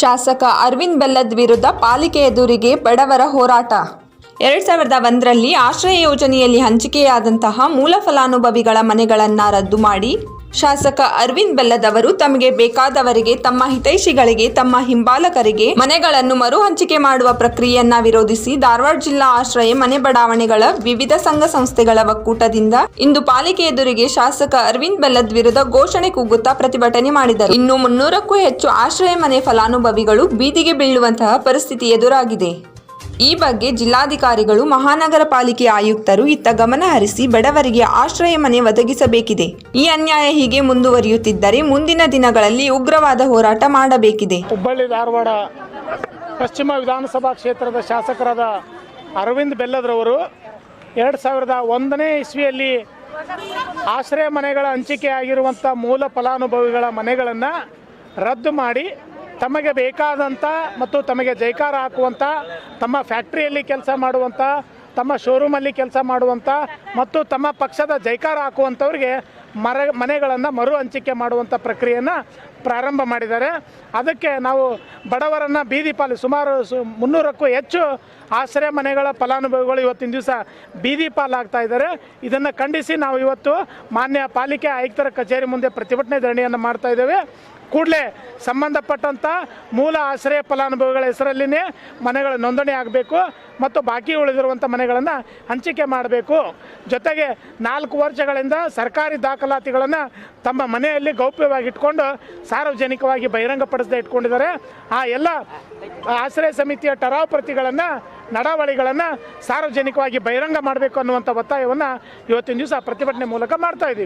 ಶಾಸಕ ಅರವಿಂದ್ ಬೆಲ್ಲದ್ ವಿರುದ್ಧ ಪಾಲಿಕೆ ಎದುರಿಗೆ ಬಡವರ ಹೋರಾಟ. 2001ರಲ್ಲಿ ಆಶ್ರಯ ಯೋಜನೆಯಲ್ಲಿ ಹಂಚಿಕೆಯಾದಂತಹ ಮೂಲ ಫಲಾನುಭವಿಗಳ ಮನೆಗಳನ್ನು ರದ್ದು ಮಾಡಿ ಶಾಸಕ ಅರವಿಂದ್ ಬೆಲ್ಲದ್ ಅವರು ತಮಗೆ ಬೇಕಾದವರಿಗೆ, ತಮ್ಮ ಹಿತೈಷಿಗಳಿಗೆ, ತಮ್ಮ ಹಿಂಬಾಲಕರಿಗೆ ಮನೆಗಳನ್ನು ಮರು ಹಂಚಿಕೆ ಮಾಡುವ ಪ್ರಕ್ರಿಯೆಯನ್ನ ವಿರೋಧಿಸಿ ಧಾರವಾಡ ಜಿಲ್ಲಾ ಆಶ್ರಯ ಮನೆ ಬಡಾವಣೆಗಳ ವಿವಿಧ ಸಂಘ ಸಂಸ್ಥೆಗಳ ಒಕ್ಕೂಟದಿಂದ ಇಂದು ಪಾಲಿಕೆ ಎದುರಿಗೆ ಶಾಸಕ ಅರವಿಂದ್ ಬೆಲ್ಲದ್ ವಿರುದ್ಧ ಘೋಷಣೆ ಕೂಗುತ್ತಾ ಪ್ರತಿಭಟನೆ ಮಾಡಿದರು. ಇನ್ನು 300ಕ್ಕೂ ಹೆಚ್ಚು ಆಶ್ರಯ ಮನೆ ಫಲಾನುಭವಿಗಳು ಬೀದಿಗೆ ಬೀಳುವಂತಹ ಪರಿಸ್ಥಿತಿ ಎದುರಾಗಿದೆ. ಈ ಬಗ್ಗೆ ಜಿಲ್ಲಾಧಿಕಾರಿಗಳು, ಮಹಾನಗರ ಪಾಲಿಕೆ ಆಯುಕ್ತರು ಇತ್ತ ಗಮನ ಹರಿಸಿ ಬಡವರಿಗೆ ಆಶ್ರಯ ಮನೆ ಒದಗಿಸಬೇಕಿದೆ. ಈ ಅನ್ಯಾಯ ಹೀಗೆ ಮುಂದುವರಿಯುತ್ತಿದ್ದರೆ ಮುಂದಿನ ದಿನಗಳಲ್ಲಿ ಉಗ್ರವಾದ ಹೋರಾಟ ಮಾಡಬೇಕಿದೆ. ಹುಬ್ಬಳ್ಳಿ ಧಾರವಾಡ ಪಶ್ಚಿಮ ವಿಧಾನಸಭಾ ಕ್ಷೇತ್ರದ ಶಾಸಕರಾದ ಅರವಿಂದ್ ಬೆಲ್ಲದ್ರವರು 2001ನೇ ಇಸ್ವಿಯಲ್ಲಿ ಆಶ್ರಯ ಮನೆಗಳ ಹಂಚಿಕೆ ಆಗಿರುವಂಥ ಮೂಲ ಫಲಾನುಭವಿಗಳ ಮನೆಗಳನ್ನು ರದ್ದು ಮಾಡಿ ತಮಗೆ ಬೇಕಾದಂಥ ಮತ್ತು ತಮಗೆ ಜೈಕಾರ ಹಾಕುವಂಥ, ತಮ್ಮ ಫ್ಯಾಕ್ಟ್ರಿಯಲ್ಲಿ ಕೆಲಸ ಮಾಡುವಂಥ, ತಮ್ಮ ಶೋರೂಮಲ್ಲಿ ಕೆಲಸ ಮಾಡುವಂಥ ಮತ್ತು ತಮ್ಮ ಪಕ್ಷದ ಜೈಕಾರ ಹಾಕುವಂಥವ್ರಿಗೆ ಮನೆಗಳನ್ನು ಮರು ಹಂಚಿಕೆ ಮಾಡುವಂಥ ಪ್ರಕ್ರಿಯೆಯನ್ನು ಪ್ರಾರಂಭ ಮಾಡಿದ್ದಾರೆ. ಅದಕ್ಕೆ ನಾವು ಬಡವರನ್ನು ಬೀದಿ ಪಾಲು ಸುಮಾರು 300ಕ್ಕೂ ಹೆಚ್ಚು ಆಶ್ರಯ ಮನೆಗಳ ಫಲಾನುಭವಿಗಳು ಇವತ್ತಿನ ದಿವಸ ಬೀದಿ ಪಾಲಾಗ್ತಾ ಇದ್ದಾರೆ. ಇದನ್ನು ಖಂಡಿಸಿ ನಾವು ಇವತ್ತು ಮಾನ್ಯ ಪಾಲಿಕೆ ಆಯುಕ್ತರ ಕಚೇರಿ ಮುಂದೆ ಪ್ರತಿಭಟನೆ ಧರಣಿಯನ್ನು ಮಾಡ್ತಾ ಇದ್ದೇವೆ. ಕೂಡಲೇ ಸಂಬಂಧಪಟ್ಟಂಥ ಮೂಲ ಆಶ್ರಯ ಫಲಾನುಭವಿಗಳ ಹೆಸರಲ್ಲಿನೇ ಮನೆಗಳ ನೋಂದಣಿ ಆಗಬೇಕು ಮತ್ತು ಬಾಕಿ ಉಳಿದಿರುವಂಥ ಮನೆಗಳನ್ನು ಹಂಚಿಕೆ ಮಾಡಬೇಕು. ಜೊತೆಗೆ 4 ವರ್ಷಗಳಿಂದ ಸರ್ಕಾರಿ ದಾಖಲಾತಿಗಳನ್ನು ತಮ್ಮ ಮನೆಯಲ್ಲಿ ಗೌಪ್ಯವಾಗಿ ಇಟ್ಕೊಂಡು ಸಾರ್ವಜನಿಕವಾಗಿ ಬಹಿರಂಗಪಡಿಸದೆ ಇಟ್ಕೊಂಡಿದ್ದಾರೆ. ಆ ಎಲ್ಲ ಆಶ್ರಯ ಸಮಿತಿಯ ಠರಾವು ಪ್ರತಿಗಳನ್ನು, ನಡಾವಳಿಗಳನ್ನು ಸಾರ್ವಜನಿಕವಾಗಿ ಬಹಿರಂಗ ಮಾಡಬೇಕು ಅನ್ನುವಂಥ ಒತ್ತಾಯವನ್ನು ಇವತ್ತಿನ ದಿವಸ ಪ್ರತಿಭಟನೆ ಮೂಲಕ ಮಾಡ್ತಾ ಇದ್ದೀವಿ.